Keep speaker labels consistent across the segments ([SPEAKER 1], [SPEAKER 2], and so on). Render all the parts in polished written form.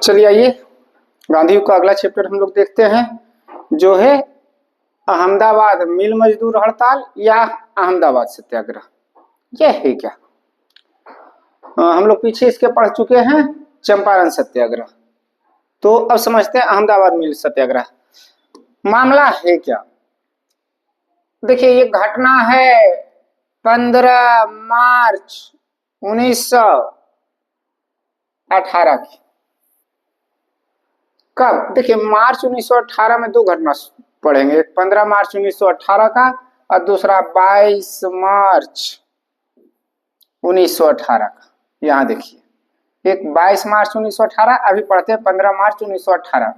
[SPEAKER 1] चलिए आइए गांधी युग का अगला चैप्टर हम लोग देखते हैं, जो है अहमदाबाद मिल मजदूर हड़ताल या अहमदाबाद सत्याग्रह। यह है क्या? हम लोग पीछे इसके पढ़ चुके हैं चंपारण सत्याग्रह, तो अब समझते हैं अहमदाबाद मिल सत्याग्रह। मामला है क्या? देखिए, ये घटना है 15 मार्च 1918 की। कब? देखिए, मार्च 1918 में दो घटना पढ़ेंगे, एक 15 मार्च 1918 का और दूसरा 22 मार्च 1918 का। यहाँ देखिए, एक 22 मार्च 1918, अभी पढ़ते हैं 15 मार्च 1918।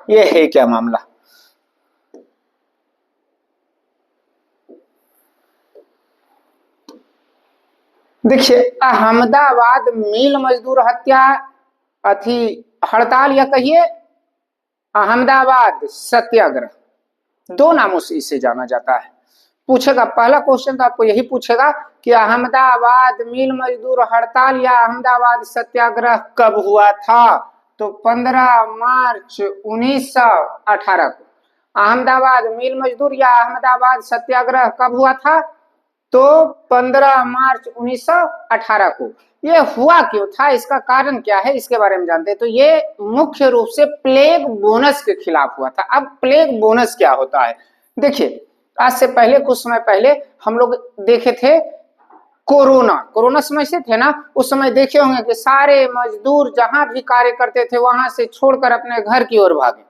[SPEAKER 1] ये है क्या मामला? देखिए, अहमदाबाद मिल मजदूर हत्या अथी हड़ताल या कहिए अहमदाबाद सत्याग्रह, दो नामों से इसे जाना जाता है। पूछेगा, पहला क्वेश्चन तो आपको यही पूछेगा कि अहमदाबाद मिल मजदूर हड़ताल या अहमदाबाद सत्याग्रह कब हुआ था? तो 15 मार्च 1918 को। अहमदाबाद मिल मजदूर या अहमदाबाद सत्याग्रह कब हुआ था? तो 15 मार्च 1918 को। ये हुआ क्यों था, इसका कारण क्या है, इसके बारे में जानते हैं। तो ये मुख्य रूप से प्लेग बोनस के खिलाफ हुआ था। अब प्लेग बोनस क्या होता है? देखिए, आज से पहले, कुछ समय पहले हम लोग देखे थे कोरोना समझते थे ना। उस समय देखे होंगे कि सारे मजदूर जहां भी कार्य करते थे वहां से छोड़कर अपने घर की ओर भागे।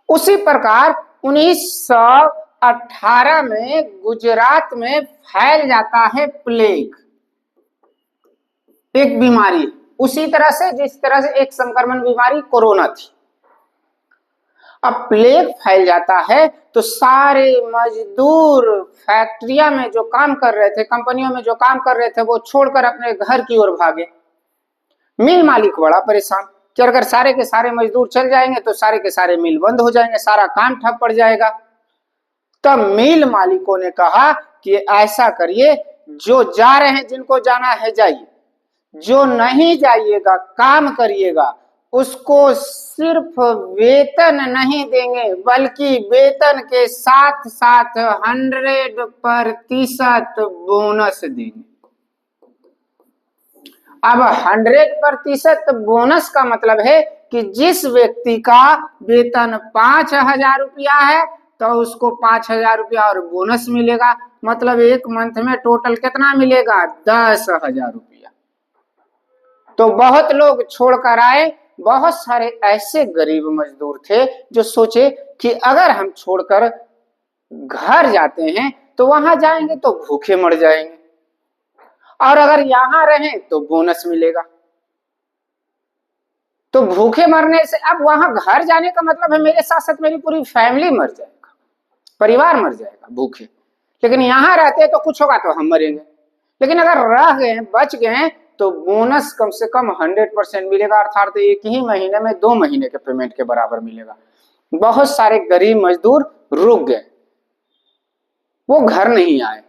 [SPEAKER 1] उसी प्रकार 1918 में गुजरात में फैल जाता है प्लेग, एक बीमारी, उसी तरह से जिस तरह से एक संक्रमण बीमारी कोरोना थी। अब प्लेग फैल जाता है तो सारे मजदूर फैक्ट्रिया में जो काम कर रहे थे, कंपनियों में जो काम कर रहे थे, वो छोड़कर अपने घर की ओर भागे। मिल मालिक बड़ा परेशान कि अगर सारे के सारे मजदूर चल जाएंगे तो सारे के सारे मिल बंद हो जाएंगे, सारा काम ठप पड़ जाएगा। तब मिल मालिकों ने कहा कि ऐसा करिए, जो जा रहे हैं, जिनको जाना है जाइए, जो नहीं जाइएगा, काम करिएगा, उसको सिर्फ वेतन नहीं देंगे बल्कि वेतन के साथ साथ 100% बोनस देंगे। अब 100% बोनस का मतलब है कि जिस व्यक्ति का वेतन 5,000 रुपया है तो उसको 5,000 रुपया और बोनस मिलेगा। मतलब एक मंथ में टोटल कितना मिलेगा? 10,000 रुपया। तो बहुत लोग छोड़कर आए। बहुत सारे ऐसे गरीब मजदूर थे जो सोचे कि अगर हम छोड़कर घर जाते हैं तो वहां जाएंगे तो भूखे मर जाएंगे, और अगर यहां रहें तो बोनस मिलेगा। तो भूखे मरने से, अब वहां घर जाने का मतलब है मेरे साथ साथ मेरी पूरी फैमिली मर जाएगा, परिवार मर जाएगा भूखे। लेकिन यहां रहते तो कुछ होगा तो हम मरेंगे। लेकिन अगर रह गए, बच गए, तो बोनस कम से कम 100% मिलेगा, अर्थात एक ही महीने में 2 महीने के पेमेंट के बराबर मिलेगा। बहुत सारे गरीब मजदूर रुक गए, वो घर नहीं आए।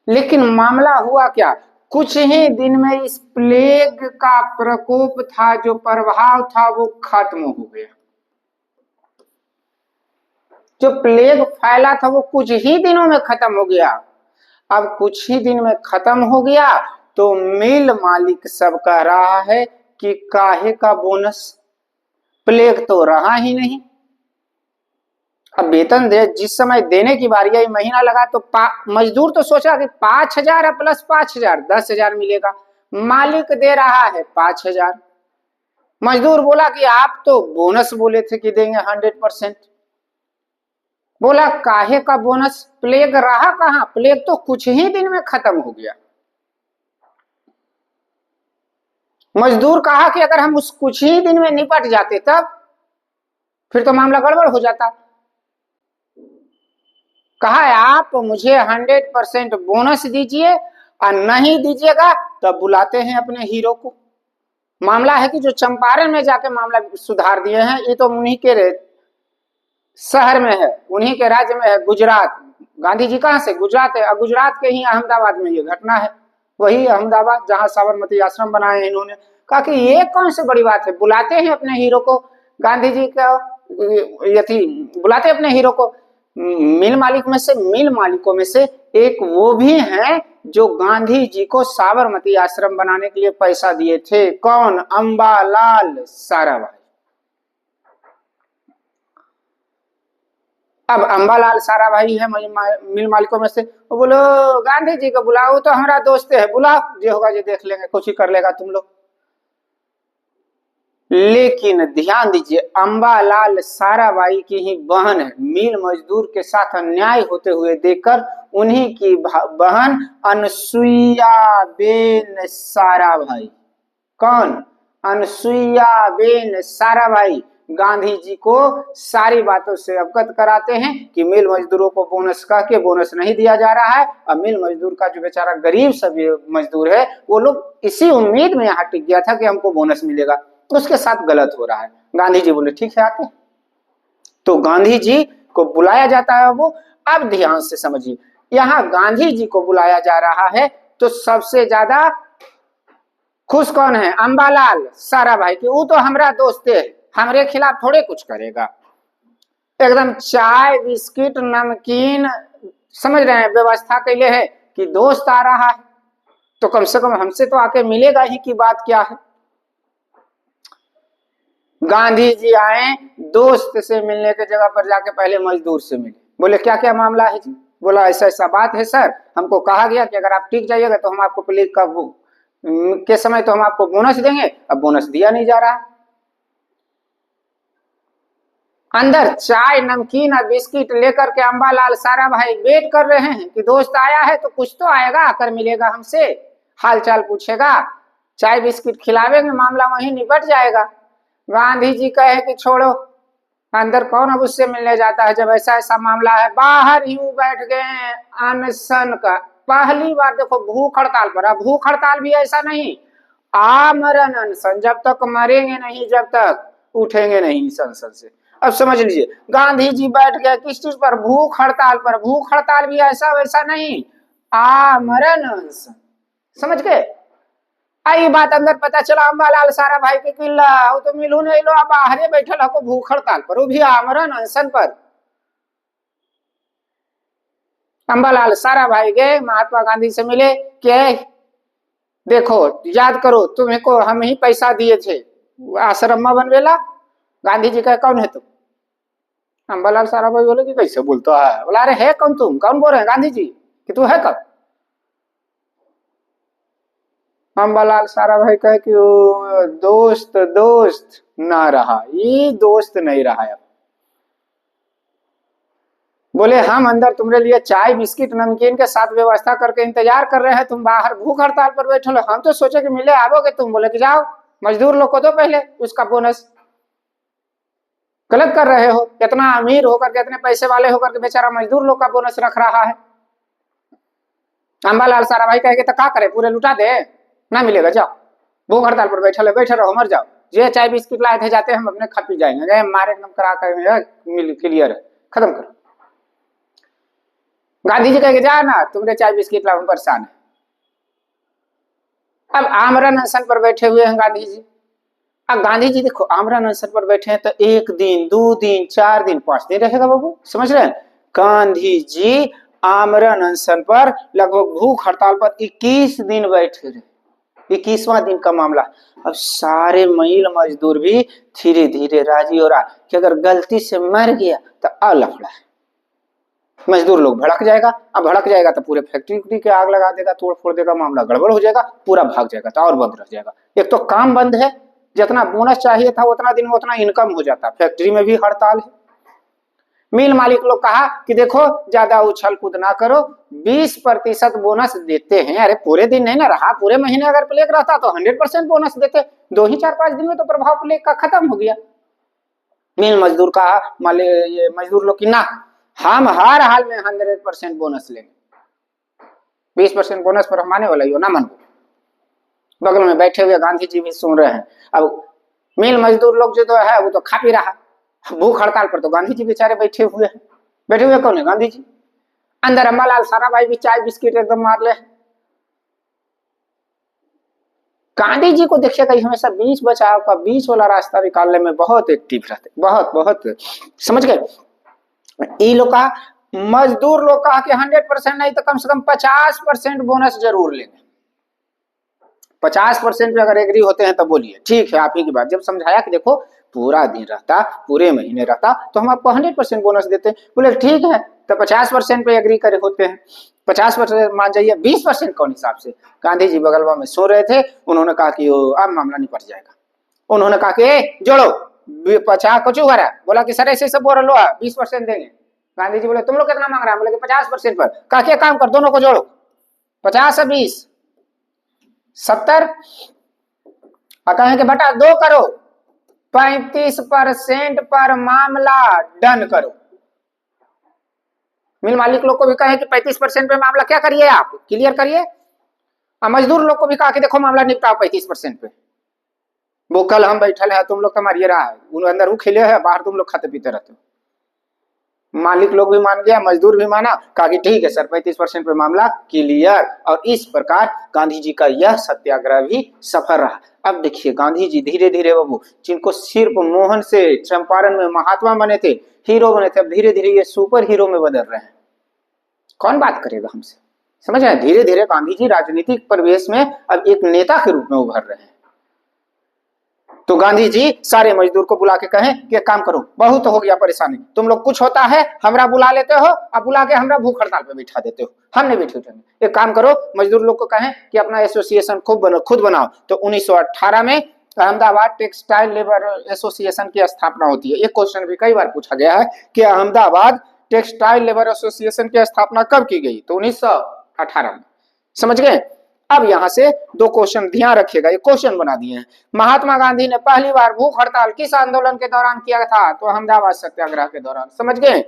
[SPEAKER 1] लेकिन मामला हुआ क्या? कुछ ही दिन में इस प्लेग का प्रकोप था, जो प्रभाव था, वो खत्म हो गया। जो प्लेग फैला था वो कुछ ही दिनों में खत्म हो गया। अब कुछ ही दिन में खत्म हो गया तो मिल मालिक सब कह रहा है कि काहे का बोनस, प्लेग तो रहा ही नहीं। अब वेतन दे, जिस समय देने की बारी आई, महीना लगा तो मजदूर तो सोचा कि 5,000 प्लस 5,000 10,000 मिलेगा। मालिक दे रहा है 5,000। मजदूर बोला कि आप तो बोनस बोले थे कि देंगे 100%। बोला काहे का बोनस, प्लेग रहा कहां? प्लेग तो कुछ ही दिन में खत्म हो गया। मजदूर कहा कि अगर हम उस कुछ ही दिन में निपट जाते तब फिर तो मामला गड़बड़ हो जाता। कहा है आप मुझे 100% बोनस दीजिए, और नहीं दीजिएगा तब बुलाते हैं अपने हीरो को। मामला है कि जो चंपारण में जाके मामला सुधार दिए हैं, ये तो उन्हीं के शहर में है, उन्हीं के राज्य में है, गुजरात। गांधी जी कहां से? गुजरात है, और गुजरात के ही अहमदाबाद में ये घटना है। वही अहमदाबाद जहां साबरमती आश्रम बनाए हैं इन्होंने। कहा कि ये कौन सी बड़ी बात है, बुलाते हैं अपने हीरो को, गांधी जी का यथी बुलाते अपने हीरो को। मिल मालिकों में से एक वो भी हैं जो गांधी जी को साबरमती आश्रम बनाने के लिए पैसा दिए थे। कौन? अंबालाल साराभाई। अब अंबालाल साराभाई है मिल मालिकों में से, वो बोलो गांधी जी को बुलाओ, तो हमारा दोस्त है, बुलाओ, जो होगा जो देख लेंगे, कुछ ही कर लेगा तुम लोग। लेकिन ध्यान दीजिए, अंबालाल साराभाई की ही बहन है। मिल मजदूर के साथ अन्याय होते हुए देखकर उन्हीं की बहन अनसुईया बेन साराभाई, कौन? अनसुईया बेन साराभाई गांधी जी को सारी बातों से अवगत कराते हैं कि मिल मजदूरों को बोनस कह के बोनस नहीं दिया जा रहा है। और मिल मजदूर का जो बेचारा गरीब सभी मजदूर है, वो लोग इसी उम्मीद में यहाँ टिक गया था कि हमको बोनस मिलेगा, उसके साथ गलत हो रहा है। गांधी जी बोले ठीक है आते हैं। तो गांधी जी को बुलाया जाता है। वो अब ध्यान से समझिए, यहाँ गांधी जी को बुलाया जा रहा है तो सबसे ज्यादा खुश कौन है? अंबालाल साराभाई की, वो तो हमारा दोस्त है, हमारे खिलाफ थोड़े कुछ करेगा। एकदम चाय बिस्किट नमकीन समझ रहे हैं व्यवस्था के लिए है कि दोस्त आ रहा है तो कम से कम हमसे तो आके मिलेगा ही की बात क्या है। गांधी जी आए, दोस्त से मिलने की जगह पर जाके पहले मजदूर से मिले। बोले क्या क्या मामला है जी? बोला ऐसा ऐसा बात है सर, हमको कहा गया कि अगर आप टिक जाइएगा तो हम आपको प्लीज के समय तो हम आपको बोनस देंगे, अब बोनस दिया नहीं जा रहा। अंदर चाय नमकीन और बिस्किट लेकर के अंबालाल साराभाई वेट कर रहे हैं कि दोस्त आया है तो कुछ तो आएगा, आकर मिलेगा हमसे, हालचाल पूछेगा, चाय बिस्किट खिलावेंगे, मामला वहीं निपट जाएगा। गांधी जी कहे कि छोड़ो, अंदर कौन अब उससे मिलने जाता है जब ऐसा ऐसा मामला है। बाहर ही बैठ गए अनशन का। पहली बार देखो भूख हड़ताल पर। अब भूख हड़ताल भी ऐसा नहीं, आमरण अनशन, जब तक मरेंगे नहीं, जब तक उठेंगे नहीं संसद से। अब समझ लीजिए, गांधी जी बैठ गए किस चीज पर? भूख हड़ताल पर। भूख हड़ताल भी ऐसा वैसा नहीं, आमरण अनशन। समझ गए? आई बात अंदर पता चला अंबालाल साराभाई के किला, वो तो मिलू नहीं लो, बाहर बैठल हको भूख हड़ताल पर, वो भी आमरण अनशन पर। अंबालाल साराभाई गए, महात्मा गांधी से मिले कि देखो याद करो, तुम्हें को हम ही पैसा दिए थे आश्रम में बनवेला। गांधी जी कहे कौन है तुम? अंबालाल साराभाई बोले कि कैसे बोलता है? बोला अरे है कौन तुम? कौन बोल रहे हैं गांधी जी कि तू है कब? अंबालाल साराभाई कहे कि दोस्त दोस्त ना रहा, ये दोस्त नहीं रहा है। बोले हम अंदर तुम्हारे लिए चाय बिस्किट नमकीन के साथ व्यवस्था करके इंतजार कर रहे हैं, तुम बाहर भूख हड़ताल पर बैठे हो, हम तो सोचे कि मिले आओगे तुम। बोले कि जाओ मजदूर लोग को दो पहले उसका बोनस। गलत कर रहे हो, कितना अमीर होकर के, इतने पैसे वाले होकर के बेचारा मजदूर लोग का बोनस रख रहा है। अंबालाल साराभाई कहेंगे तो क्या करे, पूरे लुटा दे? ना मिलेगा, जाओ भूख हड़ताल पर बैठे रहो, मर जाओ। ये चाय बिस्किट लाए थे जाते हम अपने खा पी जाएंगे, मारे एकदम करा कर क्लियर है, खत्म करो। गांधी जी कहेंगे जा ना, तुमने चाय बिस्किट ला, हम परेशान है। अब आमरण अनशन पर बैठे हुए हैं गांधी जी। अब गांधी जी देखो आमरण अनशन पर बैठे हैं तो 1 दिन 2 दिन 4 दिन 5 दिन रहेगा बाबू, समझ रहे हैं? गांधी जी आमरण अनशन पर लगभग भूख हड़ताल पर 21 दिन बैठे रहे। 21वां दिन का मामला। अब सारे मिल मजदूर भी धीरे धीरे राजी हो रहा कि अगर गलती से मर गया तो अलफड़ा है, मजदूर लोग भड़क जाएगा। अब भड़क जाएगा तो पूरे फैक्ट्री के आग लगा देगा, तोड़ फोड़ देगा, मामला गड़बड़ हो जाएगा, पूरा भाग जाएगा तो और बंद रह जाएगा। एक तो काम बंद है, जितना बोनस चाहिए था उतना दिन में उतना इनकम हो जाता, फैक्ट्री में भी हड़ताल है। मिल मालिक लोग कहा कि देखो ज्यादा उछल कूद ना करो, 20% बोनस देते हैं। अरे पूरे दिन नहीं ना रहा, पूरे महीने अगर प्लेग रहता तो 100% बोनस देते, 2 ही 4-5 दिन में तो प्रभाव प्लेग का खत्म हो गया। मिल मजदूर कहा, ये मजदूर लोग की ना, हम हर हाल में 100% बोनस लेंगे, 20% बोनस पर हम आने वाला ही हो ना मन को। बगल में बैठे हुए गांधी जी भी सुन रहे हैं। अब मिल मजदूर लोग जो तो है वो तो खा पी रहा, भूख हड़ताल पर तो गांधी जी बेचारे बैठे हुए हैं। बैठे हुए कौन है? गांधी जी। अंदर अंबालाल साराभाई भी चाय बिस्किट एकदम मार ले। गांधी जी को देखिएगा हमेशा बीच बचाव का, बीच वाला रास्ता निकालने में बहुत एक्टिव रहते, बहुत बहुत, समझ गए। ये लोग का मजदूर लोग का कि 100% नहीं तो कम से कम 50% बोनस जरूर लेंगे। 50% पे अगर एग्री होते हैं तो बोलिए ठीक है आप ही की बात। जब समझाया कि देखो पूरा दिन रहता, पूरे महीने रहता तो हम आपको 100% बोनस देते, बोले ठीक है। तो 50% पे एग्री करे होते हैं, 50% मान जाइए, 20% कौन हिसाब से। गांधी जी बगलवा में सो रहे थे, उन्होंने कहा कि अब मामला निपट जाएगा। उन्होंने कहा कि जोड़ो 50 कुछ करा, बोला कि सर ऐसे सब बोल रहा 20% देंगे। गांधी जी बोले तुम लोग कितना मांग रहा है, बोले कि 50% पर। कहा क्या काम कर, दोनों को जोड़ो, 50 और 20 70, और कहें कि बेटा 2 करो, 35% पर मामला डन करो। मिल मालिक लोग को भी कहे कि 35% पे मामला क्या करिए, आप क्लियर करिए। और मजदूर लोग को भी कहा कि देखो मामला निपटाओ 35% पे। वो कल हम बैठल है, तुम लोग का मारिए रहा है, उन अंदर वो खेले है, बाहर तुम लोग खाते पीते रहते हो। मालिक लोग भी मान गया, मजदूर भी माना, कहा कि ठीक है सर 35% पे मामला क्लियर। और इस प्रकार गांधी जी का यह सत्याग्रह भी सफल रहा। अब देखिए गांधी जी धीरे धीरे बाबू, जिनको सिर्फ मोहन से चंपारण में महात्मा बने थे, हीरो बने थे, अब धीरे धीरे ये सुपर हीरो में बदल रहे हैं। कौन बात करेगा हमसे, समझ रहे हैं। धीरे धीरे गांधी जी राजनीतिक परिवेश में अब एक नेता के रूप में उभर रहे हैं। तो गांधी जी सारे मजदूर को बुला के कहें कि काम करो, बहुत हो गया परेशानी, तुम लोग कुछ होता है हमरा बुला लेते हो, अब बुला के हमरा भूख हड़ताल पे बिठा देते हो, हम नहीं बैठे उठेंगे। एक काम करो, मजदूर लोग को कहें कि अपना एसोसिएशन खुद बनाओ। तो 1918 में अहमदाबाद टेक्सटाइल लेबर एसोसिएशन की स्थापना होती है। एक क्वेश्चन भी कई बार पूछा गया है कि अहमदाबाद टेक्सटाइल लेबर एसोसिएशन की स्थापना कब की गई, तो 1918 में, समझ गए। अब यहां से 2 क्वेश्चन ध्यान रखिएगा, ये क्वेश्चन बना दिए हैं। महात्मा गांधी ने पहली बार भूख हड़ताल किस आंदोलन के दौरान किया था, तो अहमदाबाद सत्याग्रह के दौरान, समझ गए।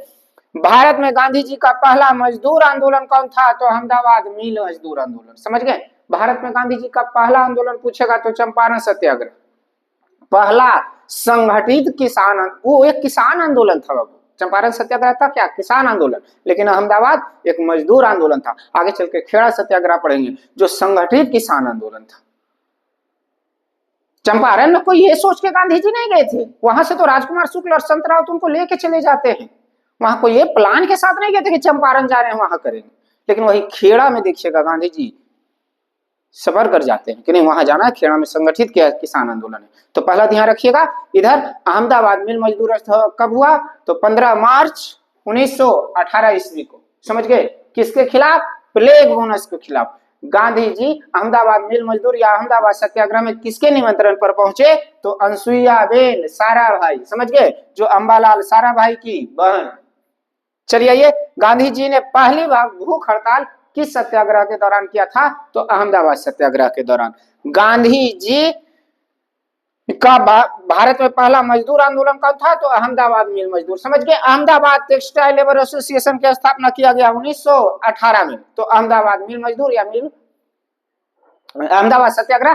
[SPEAKER 1] भारत में गांधी जी का पहला मजदूर आंदोलन कौन था, तो अहमदाबाद मिल मजदूर आंदोलन, समझ गए। भारत में गांधी जी का पहला आंदोलन पूछेगा तो चंपारण सत्याग्रह। पहला संगठित किसान, वो एक किसान आंदोलन था बाबू। चंपारण सत्याग्रह था क्या, किसान आंदोलन, लेकिन अहमदाबाद एक मजदूर आंदोलन था। आगे चल के खेड़ा सत्याग्रह पढ़ेंगे जो संगठित किसान आंदोलन था। चंपारण में कोई ये सोच के गांधी जी नहीं गए थे, वहां से तो राजकुमार शुक्ल और संत राउत उनको लेके चले जाते हैं। वहां कोई ये प्लान के साथ नहीं गए थे कि चंपारण जा रहे हैं वहां करेंगे। लेकिन वही खेड़ा में देखिएगा गांधी जी सफर कर जाते हैं कि नहीं वहां जाना है, खेड़ा में संगठित किया किसान आंदोलन है। तो पहला ध्यान रखिएगा, इधर अहमदाबाद मिल मजदूर कब हुआ, तो 15 मार्च 1918 ईस्वी को, समझ गए। किसके खिलाफ, प्लेग बोनस के खिलाफ। गांधी जी अहमदाबाद मिल मजदूर या अहमदाबाद सत्याग्रह में किसके निमंत्रण पर पहुंचे, तो अनसुईया बेन साराभाई, समझ गए, जो अंबालाल साराभाई की बहन। चलिए आइए, गांधी जी ने पहली बार भूख हड़ताल किस सत्याग्रह के दौरान किया था, तो अहमदाबाद सत्याग्रह के दौरान। गांधी जी का भारत में पहला मजदूर आंदोलन कौन था, तो अहमदाबाद मिल मजदूर, समझ गए। अहमदाबाद टेक्सटाइल लेबर एसोसिएशन की स्थापना किया गया 1918 में। तो अहमदाबाद मिल मजदूर या मिल अहमदाबाद सत्याग्रह,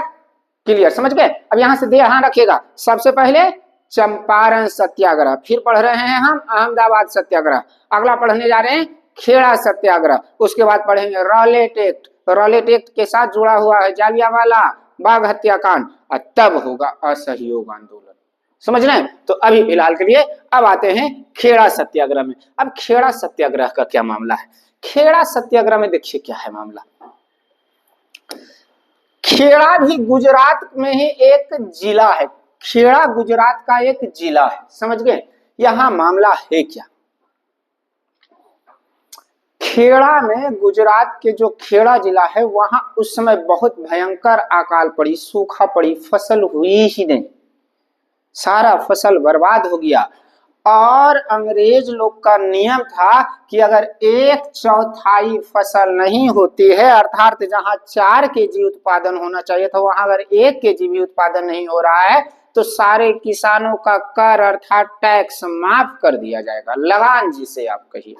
[SPEAKER 1] क्लियर, समझ गए। अब यहां से ध्यान रखिएगा, सबसे पहले चंपारण सत्याग्रह, फिर पढ़ रहे हैं हम अहमदाबाद सत्याग्रह, अगला पढ़ने जा रहे हैं खेड़ा सत्याग्रह, उसके बाद पढ़ेंगे रॉलेट एक्ट। रॉलेट एक्ट के साथ जुड़ा हुआ है जालियांवाला बाग हत्याकांड, और तब होगा असहयोग आंदोलन, समझ रहे हैं। तो अभी फिलहाल के लिए अब आते हैं खेड़ा सत्याग्रह में। अब खेड़ा सत्याग्रह का क्या मामला है, खेड़ा सत्याग्रह में देखिए क्या है मामला। खेड़ा भी गुजरात में ही एक जिला है, खेड़ा गुजरात का एक जिला है, समझ गए। यहां मामला है क्या, खेड़ा में, गुजरात के जो खेड़ा जिला है वहां उस समय बहुत भयंकर अकाल पड़ी, सूखा पड़ी, फसल हुई ही नहीं, सारा फसल बर्बाद हो गया। और अंग्रेज लोग का नियम था कि अगर 1/4 फसल नहीं होती है, अर्थात जहां 4 केजी उत्पादन होना चाहिए था वहां अगर 1 केजी भी उत्पादन नहीं हो रहा है, तो सारे किसानों का कर अर्थात टैक्स माफ कर दिया जाएगा, लगान जिसे आप कहिए,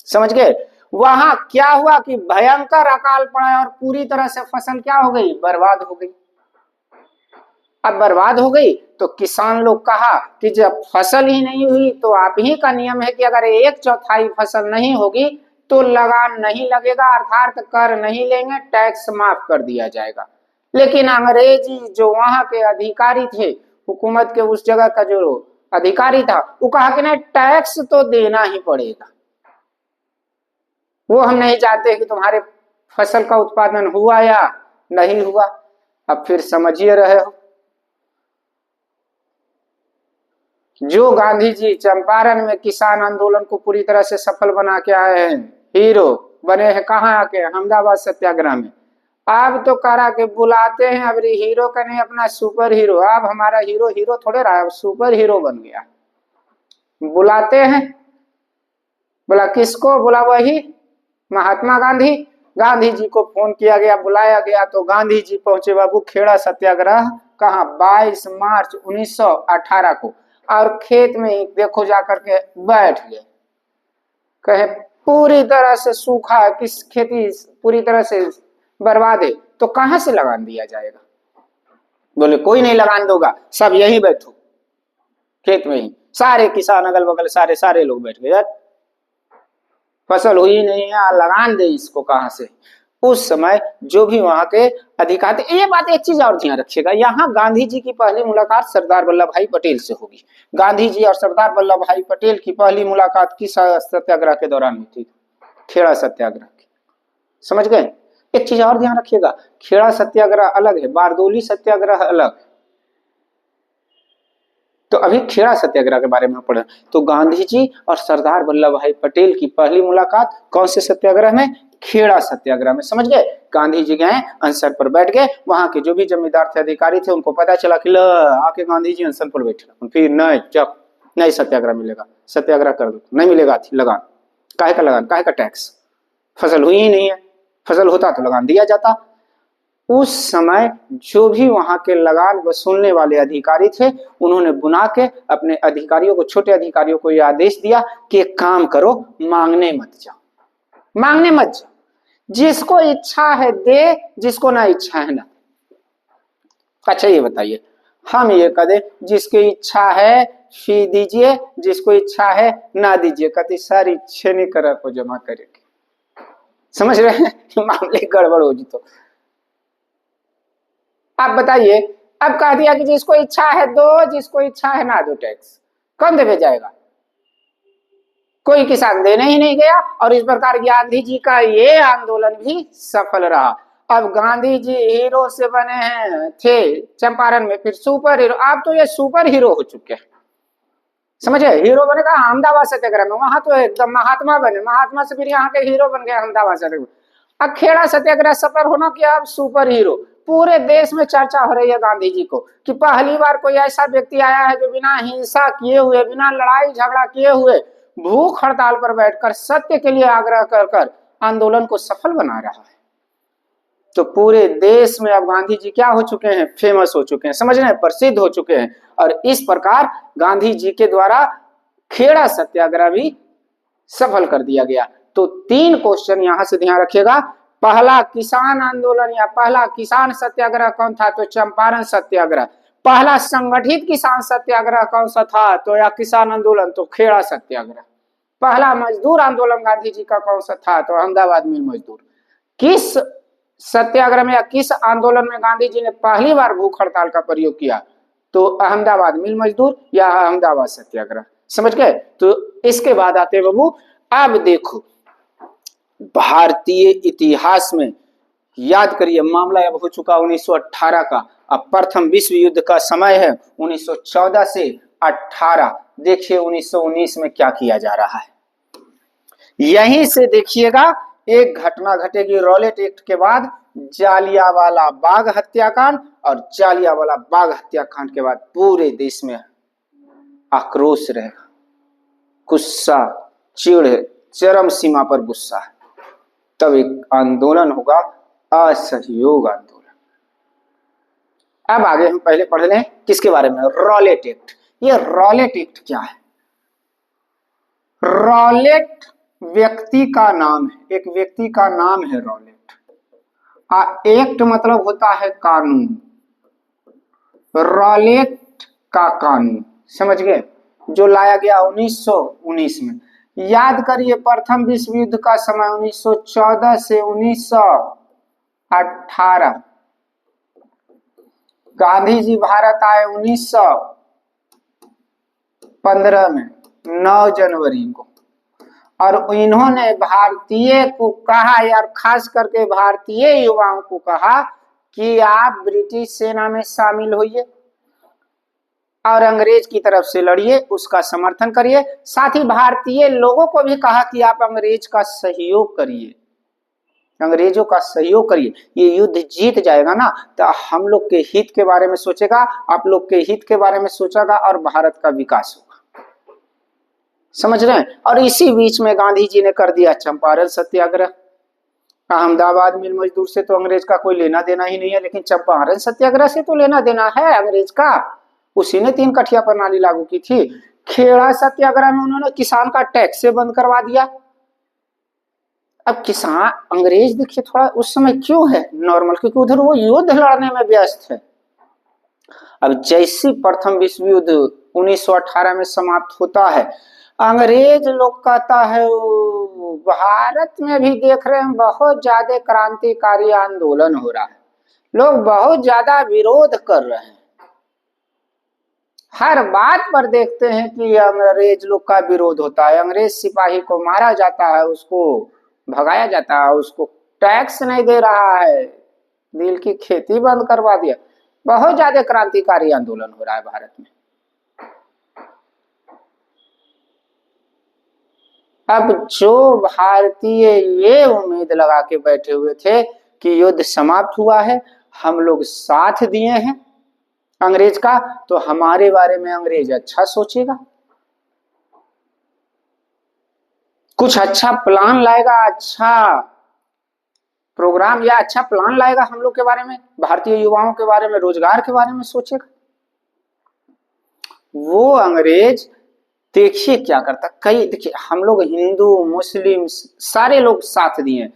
[SPEAKER 1] समझ गए। वहां क्या हुआ कि भयंकर अकाल पड़ा और पूरी तरह से फसल क्या हो गई, बर्बाद हो गई। अब बर्बाद हो गई तो किसान लोग कहा कि जब फसल ही नहीं हुई तो आप ही का नियम है कि अगर 1/4 फसल नहीं होगी तो लगान नहीं लगेगा, अर्थात कर नहीं लेंगे, टैक्स माफ कर दिया जाएगा। लेकिन अंग्रेजी जो वहां के अधिकारी थे, हुकूमत के उस जगह का जो अधिकारी था, वो कहा कि नहीं टैक्स तो देना ही पड़ेगा। वो हम नहीं जानते कि तुम्हारे फसल का उत्पादन हुआ या नहीं हुआ। अब फिर समझिए रहे हो, जो गांधी जी चंपारण में किसान आंदोलन को पूरी तरह से सफल बना के आए हैं, हीरो बने हैं, कहाँ आके? अहमदाबाद सत्याग्रह में। अब तो करा के बुलाते हैं, अब हीरो का नहीं, अपना सुपर हीरो। अब हमारा हीरो हीरो थोड़े रहा, अब सुपर हीरो बन गया। बुलाते हैं, बोला किसको? बोला वही महात्मा गांधी। गांधी जी को फोन किया गया, बुलाया गया, तो गांधी जी पहुंचे बाबू खेड़ा सत्याग्रह कहाँ? 22 मार्च 1918 को। और खेत में ही देखो जाकर के बैठ गए, कहे पूरी तरह से सूखा, किस खेती पूरी तरह से बर्बाद है, तो कहां से लगान दिया जाएगा? बोले कोई नहीं लगान दोगा, सब यही बैठो खेत में ही। सारे किसान अगल बगल सारे लोग बैठ गए, यार फसल हुई नहीं है, लगान दे इसको कहां से? उस समय जो भी वहां के अधिकारी, ये बात एक चीज और ध्यान रखिएगा, यहाँ गांधी जी की पहली मुलाकात सरदार वल्लभ भाई पटेल से होगी। गांधी जी और सरदार वल्लभ भाई पटेल की पहली मुलाकात किस सत्याग्रह के दौरान हुई थी? खेड़ा सत्याग्रह की। समझ गए? एक चीज और ध्यान रखिएगा, खेड़ा सत्याग्रह अलग है, बारदोली सत्याग्रह अलग। तो अभी खेड़ा सत्याग्रह के बारे में पढ़े, तो गांधी जी और सरदार वल्लभ भाई पटेल की पहली मुलाकात कौन से सत्याग्रह में? खेड़ा सत्याग्रह में। समझ गए? गांधी जी गए, अनशन पर बैठ गए, वहां के जो भी जमींदार थे, अधिकारी थे, उनको पता चला कि आके गांधी जी अनशन पर बैठे, फिर नहीं, जब नहीं सत्याग्रह मिलेगा, सत्याग्रह कर दो, नहीं मिलेगा लगान। काहे का लगान? काहे का टैक्स? फसल हुई ही नहीं है, फसल होता तो लगान दिया जाता। उस समय जो भी वहां के लगान वसूलने वाले अधिकारी थे, उन्होंने बुला के अपने अधिकारियों को, छोटे अधिकारियों को यह आदेश दिया कि एक काम करो, मांगने मत जाओ, मांगने मत जाओ, जिसको इच्छा है दे, जिसको ना इच्छा है ना। अच्छा ये बताइए, हम ये कह दे जिसकी इच्छा है फी दीजिए, जिसको इच्छा है ना दीजिए, कहती सारी इच्छे नहीं करा को जमा करेगी। समझ रहे हैं? मामले गड़बड़ होगी। तो आप बताइए, अब कह दिया कि जिसको इच्छा है दो, जिसको इच्छा है ना दो, टैक्स कौन देवे जाएगा? कोई किसान देने ही नहीं गया, और इस प्रकार गांधी जी का ये आंदोलन भी सफल रहा। अब गांधी जी हीरो से बने हैं, थे चंपारण में, फिर सुपर हीरो। अब तो ये सुपर हीरो हो चुके हैं। समझे? हीरो बने का अहमदाबाद सत्याग्रह में, वहां तो एकदम महात्मा बने, महात्मा से फिर यहाँ के हीरो बन गए अहमदाबाद सत्याग्रह। अब खेड़ा सत्याग्रह सफल होना कि अब सुपर हीरो। पूरे देश में चर्चा हो रही है गांधी जी को, कि पहली बार कोई ऐसा व्यक्ति आया है जो बिना हिंसा किए हुए, बिना लड़ाई झगड़ा किए हुए, भूख हड़ताल पर बैठकर सत्य के लिए आग्रह कर कर आंदोलन को सफल बना रहा है। तो पूरे देश में अब गांधी जी क्या हो चुके हैं? फेमस हो चुके हैं, समझ रहे हैं? प्रसिद्ध हो चुके हैं। और इस प्रकार गांधी जी के द्वारा खेड़ा सत्याग्रह भी सफल कर दिया गया। तो 3 क्वेश्चन यहां से ध्यान रखिएगा। पहला किसान आंदोलन या पहला किसान सत्याग्रह कौन था? तो चंपारण सत्याग्रह। पहला संगठित किसान सत्याग्रह कौन सा था? तो या किसान आंदोलन, तो खेड़ा सत्याग्रह। पहला मजदूर आंदोलन गांधी जी का कौन सा था? तो अहमदाबाद मिल मजदूर। किस सत्याग्रह में या किस आंदोलन में गांधी जी ने पहली बार भूख हड़ताल का प्रयोग किया? तो अहमदाबाद मिल मजदूर या अहमदाबाद सत्याग्रह। समझ गए? तो इसके बाद आते बाबू, अब देखो भारतीय इतिहास में याद करिए, मामला अब हो चुका 1918 का। अब प्रथम विश्व युद्ध का समय है 1914 से 18। देखिए 1919 में क्या किया जा रहा है। यहीं से देखिएगा एक घटना घटेगी रॉलेट एक्ट के बाद, जालियांवाला बाग हत्याकांड। और जालियांवाला बाग हत्याकांड के बाद पूरे देश में आक्रोश रहेगा, गुस्सा, चिढ़, चरम सीमा पर गुस्सा है। तब एक आंदोलन होगा, असहयोग आंदोलन। अब आगे हम पहले पढ़ लें किसके बारे में? Rowlatt act. ये रॉलेट एक्ट क्या है? रॉलेट व्यक्ति का नाम है, एक व्यक्ति का नाम है रॉलेट। एक्ट मतलब होता है कानून, रॉलेट का कानून। समझ गए? जो लाया गया 1919 में। याद करिए प्रथम विश्व युद्ध का समय 1914 से 1918। गांधी जी भारत आए 1915 में 9 जनवरी को, और इन्होंने भारतीय को कहा, यार खास करके भारतीय युवाओं को कहा कि आप ब्रिटिश सेना में शामिल होइए और अंग्रेज की तरफ से लड़िए, उसका समर्थन करिए। साथ ही भारतीय लोगों को भी कहा कि आप अंग्रेज का सहयोग करिए, अंग्रेजों का सहयोग करिए। ये युद्ध जीत जाएगा ना तो हम लोग के हित के बारे में सोचेगा, आप लोग के हित के बारे में सोचेगा और भारत का विकास होगा। समझ रहे हैं? और इसी बीच में गांधी जी ने कर दिया चंपारण सत्याग्रह। अहमदाबाद मिल मजदूर से तो अंग्रेज का कोई लेना देना ही नहीं है, लेकिन चंपारण सत्याग्रह से तो लेना देना है अंग्रेज का। उसी ने 3 कठिया प्रणाली लागू की थी। खेड़ा सत्याग्रह में उन्होंने किसान का टैक्स से बंद करवा दिया। अब किसान अंग्रेज देखिए थोड़ा उस समय क्यों है नॉर्मल, क्योंकि उधर वो युद्ध लड़ने में व्यस्त है। अब जैसी प्रथम विश्व युद्ध 1918 में समाप्त होता है, अंग्रेज लोग कहता है भारत में भी देख रहे हैं बहुत ज्यादा क्रांतिकारी आंदोलन हो रहा है, लोग बहुत ज्यादा विरोध कर रहे हैं, हर बात पर देखते हैं कि अंग्रेज लोग का विरोध होता है, अंग्रेज सिपाही को मारा जाता है, उसको भगाया जाता है, उसको टैक्स नहीं दे रहा है, दिल की खेती बंद करवा दिया। बहुत ज्यादा क्रांतिकारी आंदोलन हो रहा है भारत में। अब जो भारतीय ये उम्मीद लगा के बैठे हुए थे कि युद्ध समाप्त हुआ है, हम लोग साथ दिए हैं अंग्रेज का, तो हमारे बारे में अंग्रेज अच्छा सोचेगा, कुछ अच्छा प्लान लाएगा, अच्छा प्रोग्राम या अच्छा प्लान लाएगा हम लोग के बारे में, भारतीय युवाओं के बारे में, रोजगार के बारे में सोचेगा। वो अंग्रेज देखिए क्या करता, कई देखिए हम लोग हिंदू मुस्लिम सारे लोग साथ दिए।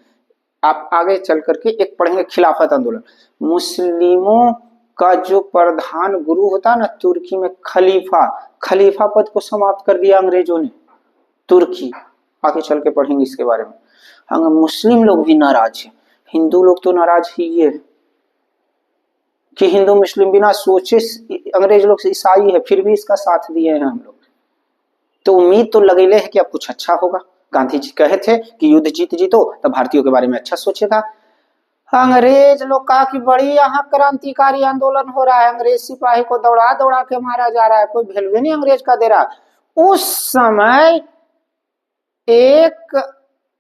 [SPEAKER 1] आप आगे चल करके एक पढ़ेंगे खिलाफत आंदोलन। मुस्लिमों का जो प्रधान गुरु होता ना तुर्की में खलीफा, खलीफा पद को समाप्त कर दिया अंग्रेजों ने तुर्की। आगे चल के पढ़ेंगे इसके बारे में। अगर मुस्लिम लोग भी नाराज है, हिंदू लोग तो नाराज ही है कि हिंदू मुस्लिम बिना सोचे अंग्रेज लोग से ईसाई है फिर भी इसका साथ दिए हैं हम लोग, तो उम्मीद तो लगेले है कि अब कुछ अच्छा होगा। गांधी जी कहे थे कि युद्ध जीतो तो भारतीयों के बारे में अच्छा सोचेगा। अंग्रेज लोग कहा कि बड़ी यहाँ क्रांतिकारी आंदोलन हो रहा है, अंग्रेज सिपाही को दौड़ा दौड़ा के मारा जा रहा है, कोई वैल्यू नहीं अंग्रेज का दे रहा। उस समय एक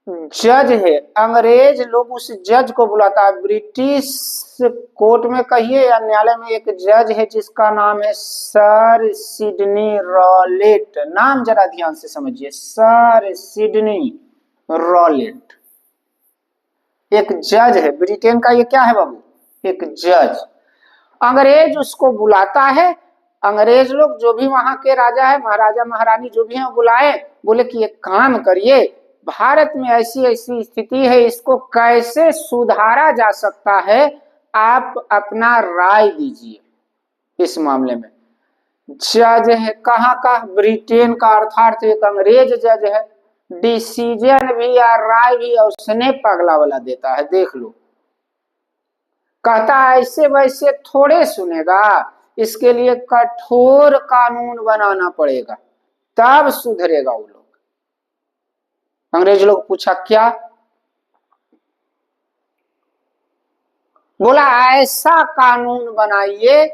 [SPEAKER 1] जज है, अंग्रेज लोग उस जज को बुलाता है, ब्रिटिश कोर्ट में कहिए या न्यायालय में एक जज है जिसका नाम है सर सिडनी रॉलेट। नाम जरा ध्यान से समझिए, सर सिडनी रॉलेट एक जज है ब्रिटेन का। ये क्या है बाबू? एक जज। अंग्रेज उसको बुलाता है, अंग्रेज लोग जो भी वहां के राजा है, महाराजा महारानी जो भी हैं बुलाए, बोले कि एक काम करिए, भारत में ऐसी ऐसी स्थिति है, इसको कैसे सुधारा जा सकता है, आप अपना राय दीजिए इस मामले में। जज है कहाँ का? ब्रिटेन का, अर्थात एक अंग्रेज जज है। डिसीजन भी या राय भी उसने पगला वाला देता है, देख लो। कहता है ऐसे वैसे थोड़े सुनेगा, इसके लिए कठोर कानून बनाना पड़ेगा तब सुधरेगा वो लोग। अंग्रेज लोग पूछा क्या? बोला ऐसा कानून बनाइए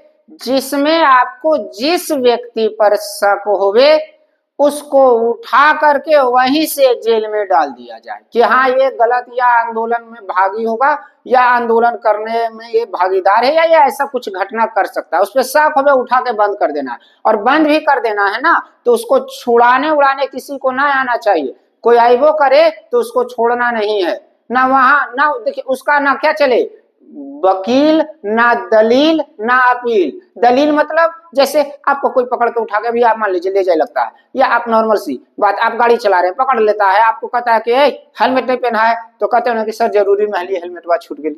[SPEAKER 1] जिसमें आपको जिस व्यक्ति पर शक होवे उसको उठा करके वहीं से जेल में डाल दिया जाए कि हाँ ये गलत या आंदोलन में भागी होगा या आंदोलन करने में ये भागीदार है या ऐसा कुछ घटना कर सकता है, उस पर शक होवे उठा के बंद कर देना है। और बंद भी कर देना है ना तो उसको छुड़ाने उड़ाने किसी को ना आना चाहिए, कोई आइबो करे तो उसको छोड़ना नहीं है ना। वहां ना देखिए उसका ना क्या चले, वकील ना दलील ना अपील। दलील मतलब जैसे आपको कोई पकड़ के उठा के भी आप मान लीजिए ले जाए लगता है, या आप नॉर्मल सी बात, आप गाड़ी चला रहे हैं पकड़ लेता है, आपको कहता है कि हेलमेट नहीं पहना है, तो कहते हैं कि सर जरूरी में हेलमेट बात छूट गई,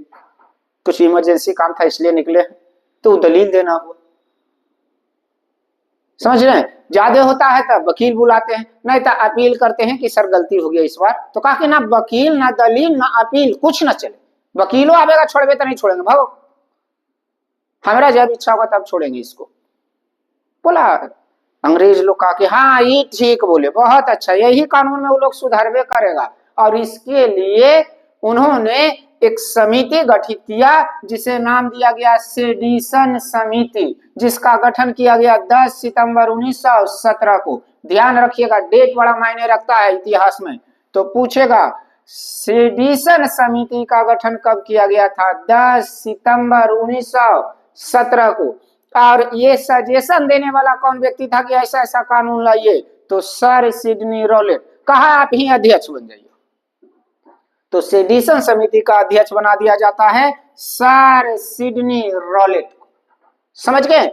[SPEAKER 1] कुछ इमरजेंसी काम था इसलिए निकले, तो दलील देना हुआ। समझ रहे हैं? ज्यादा होता है तब वकील बुलाते हैं, नहीं तो अपील करते हैं कि सर गलती हो गया इस बार, तो कहा कि ना वकील ना दलील ना अपील कुछ ना चले। वकीलों आवेगा छोड़वे तो नहीं छोड़ेंगे भाव। हमारा जब इच्छा होगा तब छोड़ेंगे इसको। बोला अंग्रेज लोग कहा कि हाँ ये ठीक बोले, बहुत अच्छा, यही कानून में वो लोग सुधारवे करेगा। और इसके लिए उन्होंने एक समिति गठित किया जिसे नाम दिया गया सेडिशन समिति, जिसका गठन किया गया 10 सितंबर 1917 को। ध्यान रखिएगा, डेट बड़ा मायने रखता है इतिहास में। तो पूछेगा सेडिशन समिति का गठन कब किया गया था? 10 सितंबर 1917 को। और ये सजेशन देने वाला कौन व्यक्ति था कि ऐसा ऐसा कानून लाइए? तो सर सिडनी रॉलेट। कहा आप ही अध्यक्ष बन जाइए। तो सेडिशन समिति का अध्यक्ष बना दिया जाता है सर सिडनी रॉलेट को। समझ गए?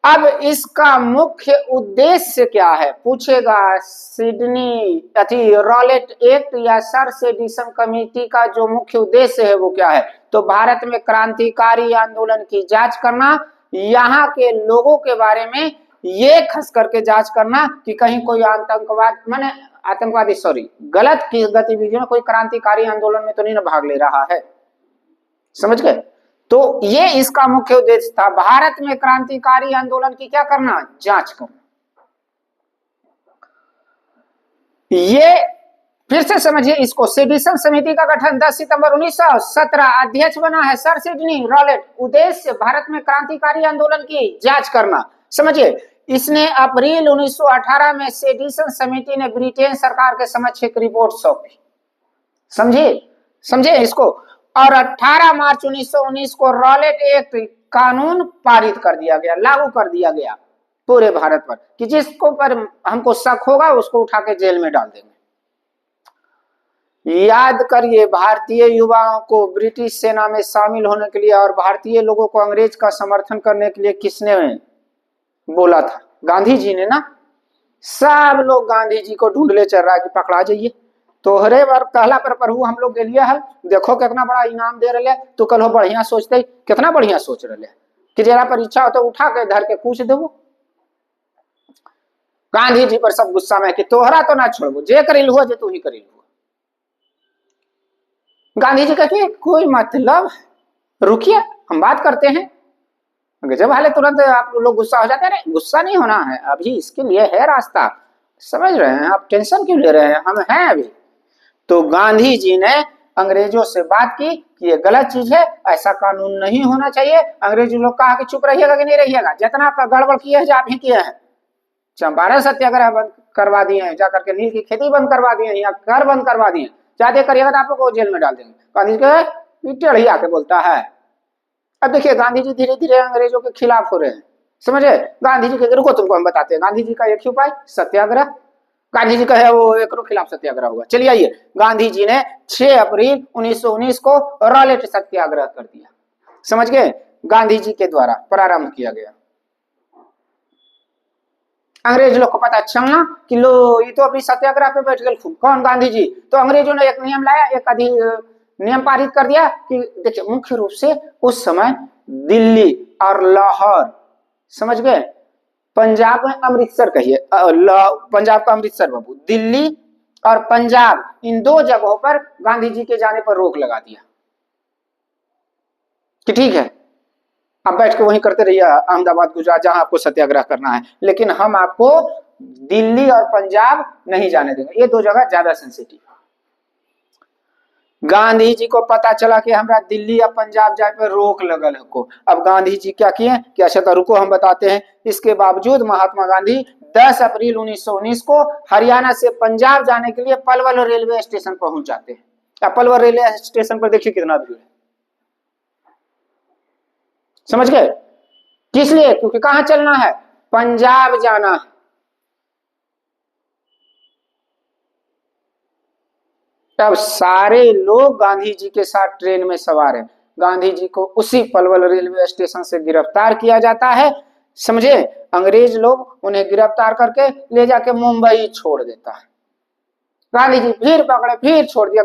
[SPEAKER 1] अब इसका मुख्य उद्देश्य क्या है? पूछेगा सिडनी रॉलेट एक्ट या सर सेडिशन कमेटी का जो मुख्य उद्देश्य है वो क्या है? तो भारत में क्रांतिकारी आंदोलन की जांच करना, यहाँ के लोगों के बारे में ये खास करके जांच करना कि कहीं कोई गलत की गतिविधियों में कोई क्रांतिकारी आंदोलन में तो नहीं ना भाग ले रहा है। समझ गए? तो ये इसका मुख्य उद्देश्य था, भारत में क्रांतिकारी आंदोलन की क्या करना? जांच करना। ये फिर से समझिए इसको। सेडिशन समिति का गठन 10 सितंबर 1917, अध्यक्ष बना है सर सिडनी रॉलेट। उद्देश्य भारत में क्रांतिकारी आंदोलन की जांच करना। समझिए, इसने अप्रैल 1918 में सेडिशन समिति ने ब्रिटेन सरकार के समक्ष एक रिपोर्ट सौंपी। समझे इसको। और 18 मार्च 1919 को रॉलेट एक्ट कानून पारित कर दिया गया, लागू कर दिया गया पूरे भारत पर, कि जिसको पर हमको शक होगा उसको उठा के जेल में डाल देंगे। याद करिए, भारतीय युवाओं को ब्रिटिश सेना में शामिल होने के लिए और भारतीय लोगों को अंग्रेज का समर्थन करने के लिए किसने बोला था? गांधी जी ने ना। सब लोग गांधी जी को ढूंढले चल रहा है कि पकड़ा जाइए। तोहरे बार कहला पर प्रभु हम लोग लिए है, देखो कितना बड़ा इनाम दे रहे, तो कल हो बढ़िया सोचते, कितना बढ़िया सोच रहे कि जरा पर इच्छा हो तो उठा के धर के पूछ देवो। गांधी जी पर सब गुस्सा में कि तोहरा तो ना छोड़ो, जे करिल हुआ जे तू ही करिल हुआ। गांधी जी कहते कोई मतलब, रुकिए हम बात करते हैं। जब हाले तुरंत आप लोग गुस्सा हो जाते हैं। गुस्सा नहीं होना है, अभी इसके लिए है रास्ता। समझ रहे हैं आप? टेंशन क्यों ले रहे हैं? हम हैं अभी। तो गांधी जी ने अंग्रेजों से बात की कि ये गलत चीज है, ऐसा कानून नहीं होना चाहिए। अंग्रेजी लोग कहा कि चुप रहिएगा कि नहीं रहिएगा, जितना का गड़बड़ किए हैं आप ही किए हैं। चंपारण सत्याग्रह बंद करवा दिए हैं, जाकर के नील की खेती बंद करवा दिए हैं, या कर बंद करवा दिए। ज्यादा करिएगा तो आप लोग को जेल में डाल देंगे। गांधी जी टेढ़िया के बोलता है। अब देखिए गांधी जी धीरे धीरे अंग्रेजों के खिलाफ हो रहे हैं। समझे? गांधी जी के रुको तुमको हम बताते हैं। गांधी जी का एक ही उपाय सत्याग्रह। गांधी जी का है वो एक खिलाफ सत्याग्रह होगा। चलिए आइए, गांधी जी ने 6 अप्रैल 1919 को रॉलेट सत्याग्रह कर दिया। समझ गए? गांधी जी के द्वारा प्रारंभ किया गया। अंग्रेज लोग को पता चलना कि लो ये तो अभी सत्याग्रह पे बैठ गए। कौन? गांधी जी। तो अंग्रेजों ने एक नियम लाया, एक नियम पारित कर दिया कि देखिए मुख्य रूप से उस समय दिल्ली और लाहौर, समझ गए, पंजाब में अमृतसर कहिए, पंजाब का अमृतसर बाबू, दिल्ली और पंजाब, इन 2 जगहों पर गांधी जी के जाने पर रोक लगा दिया कि ठीक है आप बैठ के वहीं करते रहिए, अहमदाबाद गुजरात जहां आपको सत्याग्रह करना है, लेकिन हम आपको दिल्ली और पंजाब नहीं जाने देंगे। ये 2 जगह ज्यादा सेंसिटिव। गांधी जी को पता चला कि हमरा दिल्ली या पंजाब जाए पर रोक लगल को। अब गांधी जी क्या किए कि अच्छा तो रुको हम बताते हैं। इसके बावजूद महात्मा गांधी 10 अप्रैल 1919 को हरियाणा से पंजाब जाने के लिए पलवल रेलवे स्टेशन पहुंच जाते हैं। पलवल रेलवे स्टेशन पर देखिए कितना भीड़ है। समझ गए? किस लिए? क्योंकि कहां चलना है? पंजाब जाना है। तब सारे लोग गांधी जी के साथ ट्रेन में सवार हैं। गांधी जी को उसी पलवल रेलवे स्टेशन से गिरफ्तार किया जाता है। समझे? अंग्रेज लोग उन्हें गिरफ्तार करके ले जाके मुंबई छोड़ देता है। गांधी जी फिर पकड़े, फिर छोड़ दिया।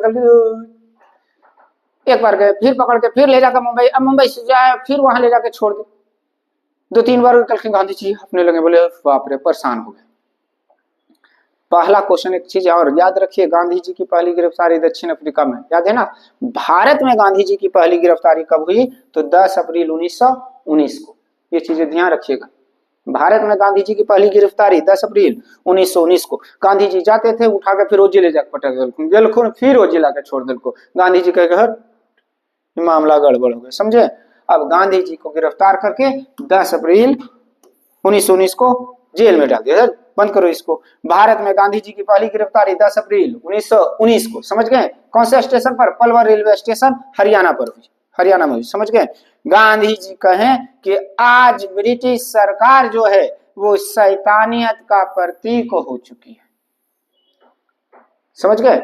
[SPEAKER 1] एक बार गए, फिर पकड़ के फिर ले जाकर मुंबई, अब मुंबई से जाए फिर वहां ले जाके छोड़ दे। 2-3 बार गांधी जी अपने लगे, बोले बाप रे परेशान हो गए। पहला क्वेश्चन एक चीज और याद रखिए, गांधी जी की पहली गिरफ्तारी दक्षिण अफ्रीका में, याद है ना? भारत में गांधी जी की पहली गिरफ्तारी कब हुई? तो 10 अप्रैल 1919 1919 को। ये चीजें ध्यान रखिएगा। भारत में गांधी जी की पहली गिरफ्तारी 10 अप्रैल 1919 को। गांधी जी जाते थे, उठा के फिर जिले जाकर पटक दिलखुन, फिर वो जिला के छोड़ दिलको। गांधी जी कहे हट, मामला गड़बड़ हो गया, समझे। अब गांधी जी को गिरफ्तार करके 10 अप्रैल 1919 को जेल में डाल दिया। बंद करो इसको। भारत में गांधी जी की पहली गिरफ्तारी 10 अप्रैल 1919 को, समझ गए। कौन से स्टेशन पर? पलवल रेलवे स्टेशन, हरियाणा पर हुई, हरियाणा में हुई, समझ गए। गांधी जी कहें कि आज ब्रिटिश सरकार जो है वो शैतानियत का प्रतीक हो चुकी है, समझ गए।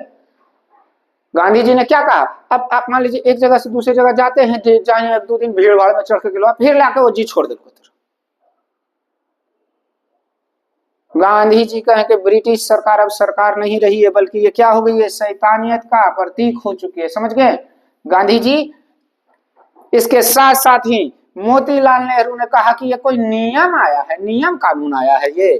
[SPEAKER 1] गांधी जी ने क्या कहा? अब आप मान लीजिए एक जगह से दूसरी जगह जाते हैं, जाए 1-2 दिन भीड़ भाड़ में चढ़ के गिलवा, फिर लाके वो जी छोड़ दे। गांधी जी कहें कि ब्रिटिश सरकार अब सरकार नहीं रही है, बल्कि ये क्या हो गई है? शैतानियत का प्रतीक हो चुकी है, समझ गए गांधी जी। इसके साथ साथ ही मोतीलाल नेहरू ने कहा कि ये कोई नियम आया है, नियम कानून आया है। ये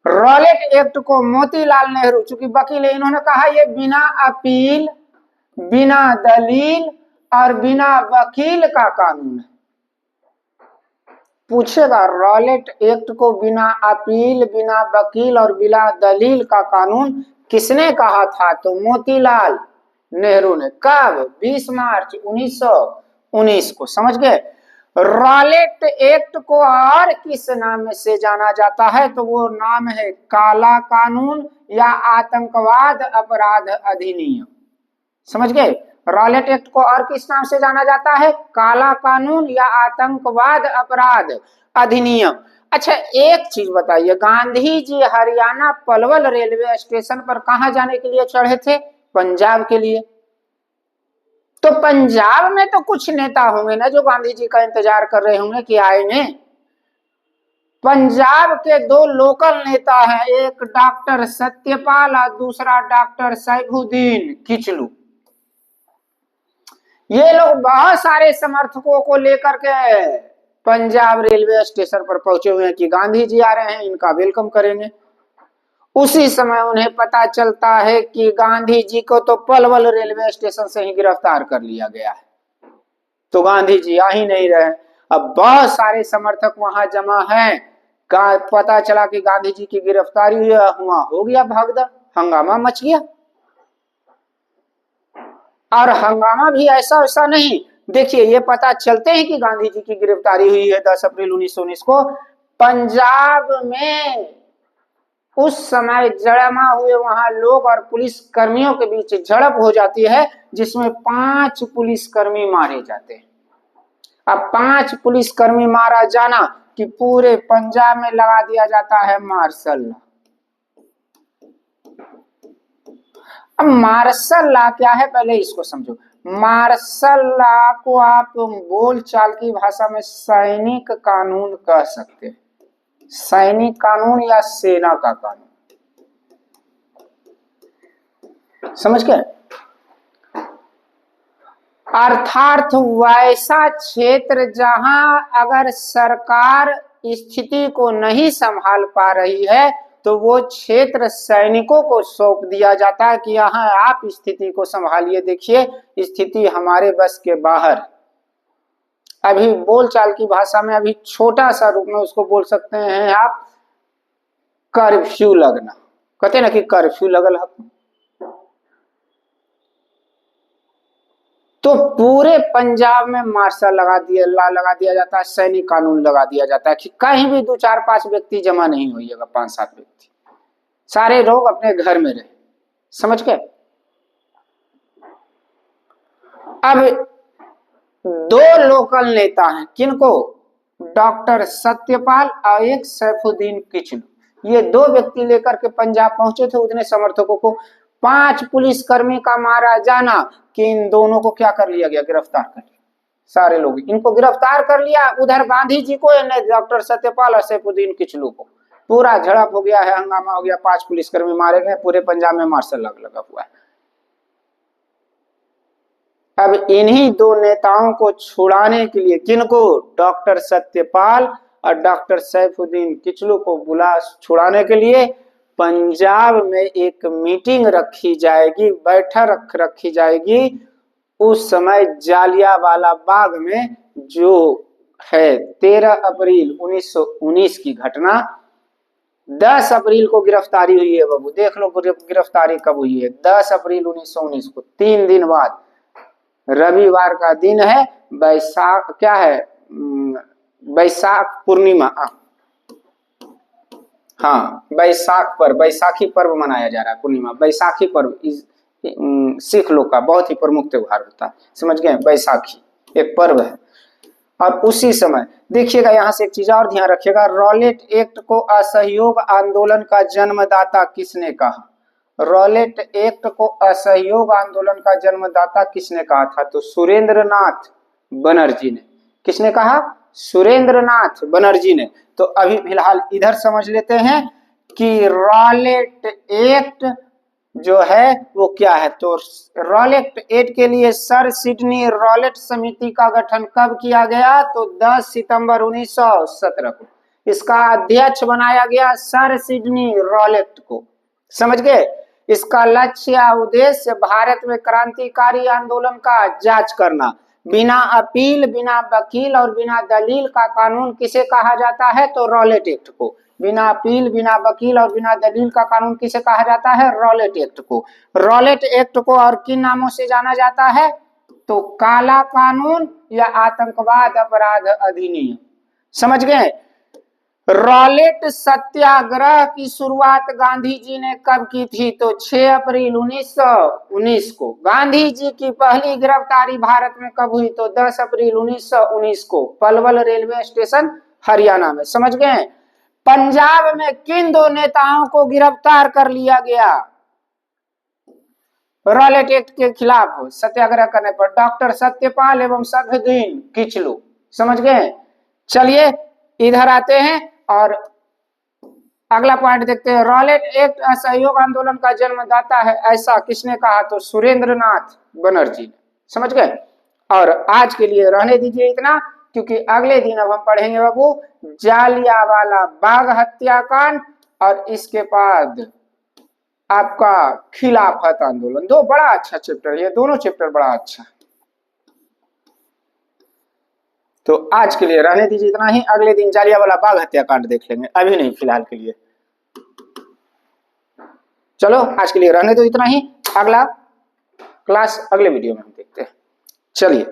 [SPEAKER 1] रॉलेट एक्ट को मोतीलाल नेहरू, चूंकि वकील है, इन्होंने कहा ये बिना अपील, बिना दलील और बिना वकील का कानून है। पूछेगा रॉलेट एक्ट को बिना अपील, बिना वकील और बिना दलील का कानून किसने कहा था? तो मोतीलाल नेहरू ने। कब? 20 मार्च 1919 को, समझ गए। रॉलेट एक्ट को और किस नाम से जाना जाता है? तो वो नाम है काला कानून या आतंकवाद अपराध अधिनियम, समझ गए। रॉलेट एक्ट को और किस नाम से जाना जाता है? काला कानून या आतंकवाद अपराध अधिनियम। अच्छा एक चीज बताइए, गांधी जी हरियाणा पलवल रेलवे स्टेशन पर कहां जाने के लिए चढ़े थे? पंजाब के लिए। तो पंजाब में तो कुछ नेता होंगे ना जो गांधी जी का इंतजार कर रहे होंगे कि आएंगे। पंजाब के 2 लोकल नेता हैं, एक डॉक्टर सत्यपाल और दूसरा डॉक्टर सैफुद्दीन किचलू। ये लोग बहुत सारे समर्थकों को लेकर के पंजाब रेलवे स्टेशन पर पहुंचे हुए हैं कि गांधी जी आ रहे हैं, इनका वेलकम करेंगे। उसी समय उन्हें पता चलता है कि गांधी जी को तो पलवल रेलवे स्टेशन से ही गिरफ्तार कर लिया गया है, तो गांधी जी आ ही नहीं रहे। अब बहुत सारे समर्थक वहां जमा हैं। पता चला कि गांधी जी की गिरफ्तारी हुआ, हो गया भागदड़, हंगामा मच गया। और हंगामा भी ऐसा वैसा नहीं, देखिए ये पता चलते हैं कि गांधी जी की गिरफ्तारी हुई है 10 अप्रैल 1919 को। पंजाब में उस समय जमा हुए वहां लोग और पुलिस कर्मियों के बीच झड़प हो जाती है, जिसमें 5 पुलिसकर्मी मारे जाते हैं। अब 5 पुलिसकर्मी मारा जाना कि पूरे पंजाब में लगा दिया जाता है मार्शल लॉ। अब मार्शल लॉ क्या है पहले इसको समझो। मार्शल लॉ को आप बोलचाल की भाषा में सैनिक कानून कह सकते हैं। सैनिक कानून या सेना का कानून, समझ गए। अर्थात वैसा क्षेत्र जहां अगर सरकार स्थिति को नहीं संभाल पा रही है तो वो क्षेत्र सैनिकों को सौंप दिया जाता है कि यहाँ आप स्थिति को संभालिए, देखिए स्थिति हमारे बस के बाहर। अभी बोलचाल की भाषा में अभी छोटा सा रूप में उसको बोल सकते हैं आप कर्फ्यू लगना, कहते ना कि कर्फ्यू लगल है। तो पूरे पंजाब में मार्शल लगा दिया जाता है, सैनिक कानून लगा दिया जाता है कि कहीं भी 2, 4, 5 व्यक्ति जमा नहीं होइएगा, 5, 7 व्यक्ति, सारे लोग अपने घर में रहे, समझ गए। अब 2 लोकल नेता हैं, किनको? डॉक्टर सत्यपाल और एक सैफुद्दीन किचलू। ये 2 व्यक्ति लेकर के पंजाब पहुंचे थे उतने समर्थकों को। 5 पुलिसकर्मी का मारा जाना कि इन दोनों को क्या कर लिया गया? गिरफ्तार कर लिया। सारे लोग इनको गिरफ्तार कर लिया, उधर गांधी जी को डॉक्टर सत्यपाल और सैफुद्दीन किचलू को। पूरा झड़प हो गया है, हंगामा हो गया, 5 पुलिसकर्मी मारे गए, पूरे पंजाब में मार्शल लॉ लगा हुआ है। अब इन्हीं 2 नेताओं को छुड़ाने के लिए, किनको? डॉक्टर सत्यपाल और डॉक्टर सैफुद्दीन किचलू को छुड़ाने के लिए पंजाब में एक मीटिंग रखी जाएगी, बैठक रखी जाएगी उस समय जालियांवाला बाग में जो है 13 अप्रैल 1919 की घटना, 10 अप्रैल को गिरफ्तारी हुई है बाबू, देख लो गिरफ्तारी कब हुई है, 10 अप्रैल 1919 को, 3 दिन बाद, रविवार का दिन है, बैसाख क्या है, बैसाख पूर्णिमा, हाँ बैसाख पर, बैसाखी पर्व मनाया जा रहा है, पूर्णिमा बैसाखी पर्व सिख लोग का बहुत ही प्रमुख त्योहार होता है, समझ गए, बैसाखी एक पर्व है। और उसी समय देखिएगा, यहाँ से एक चीज और ध्यान रखिएगा, रॉलेट एक्ट को असहयोग आंदोलन का जन्मदाता किसने कहा, रॉलेट एक्ट को असहयोग आंदोलन का जन्मदाता किसने कहा था, तो सुरेंद्रनाथ बनर्जी ने। किसने कहा, सुरेंद्रनाथ बनर्जी ने। तो अभी फिलहाल इधर समझ लेते हैं कि रॉलेट एक्ट जो है वो क्या है, तो रॉलेट एक्ट के लिए सर सिडनी रॉलेट समिति का गठन कब किया गया, तो 10 सितंबर 1917 को। इसका अध्यक्ष बनाया गया सर सिडनी रॉलेट को, समझ गए। इसका लक्ष्य या उद्देश्य भारत में क्रांतिकारी आंदोलन का जांच करना। बिना अपील, बिना वकील और बिना दलील का कानून किसे कहा जाता है, तो रॉलेट एक्ट को। बिना अपील, बिना वकील और बिना दलील का कानून किसे कहा जाता है, रॉलेट एक्ट को। रॉलेट एक्ट को और किन नामों से जाना जाता है, तो काला कानून या आतंकवाद अपराध अधिनियम, समझ गए। रॉलेट सत्याग्रह की शुरुआत गांधी जी ने कब की थी, तो 6 अप्रैल 1919 को। गांधी जी की पहली गिरफ्तारी भारत में कब हुई, तो 10 अप्रैल 1919 को, पलवल रेलवे स्टेशन हरियाणा में, समझ गए। पंजाब में किन 2 नेताओं को गिरफ्तार कर लिया गया रॉलेट एक्ट के खिलाफ सत्याग्रह करने पर, डॉक्टर सत्यपाल एवं सैफुद्दीन किचलू, समझ गए। चलिए इधर आते हैं और अगला पॉइंट देखते हैं। रॉलेट एक्ट असहयोग आंदोलन का जन्मदाता है, ऐसा किसने कहा, तो सुरेंद्रनाथ बनर्जी ने, समझ गए। और आज के लिए रहने दीजिए इतना, क्योंकि अगले दिन अब हम पढ़ेंगे बाबू जालियांवाला बाग हत्याकांड और इसके बाद आपका खिलाफत आंदोलन। 2 बड़ा अच्छा चैप्टर, ये दोनों चैप्टर बड़ा अच्छा। तो आज के लिए रहने दीजिए इतना ही, अगले दिन जालियांवाला बाग हत्याकांड देख लेंगे, अभी नहीं फिलहाल के लिए। चलो आज के लिए रहने दो इतना ही, अगला क्लास अगले वीडियो में हम देखते हैं। चलिए।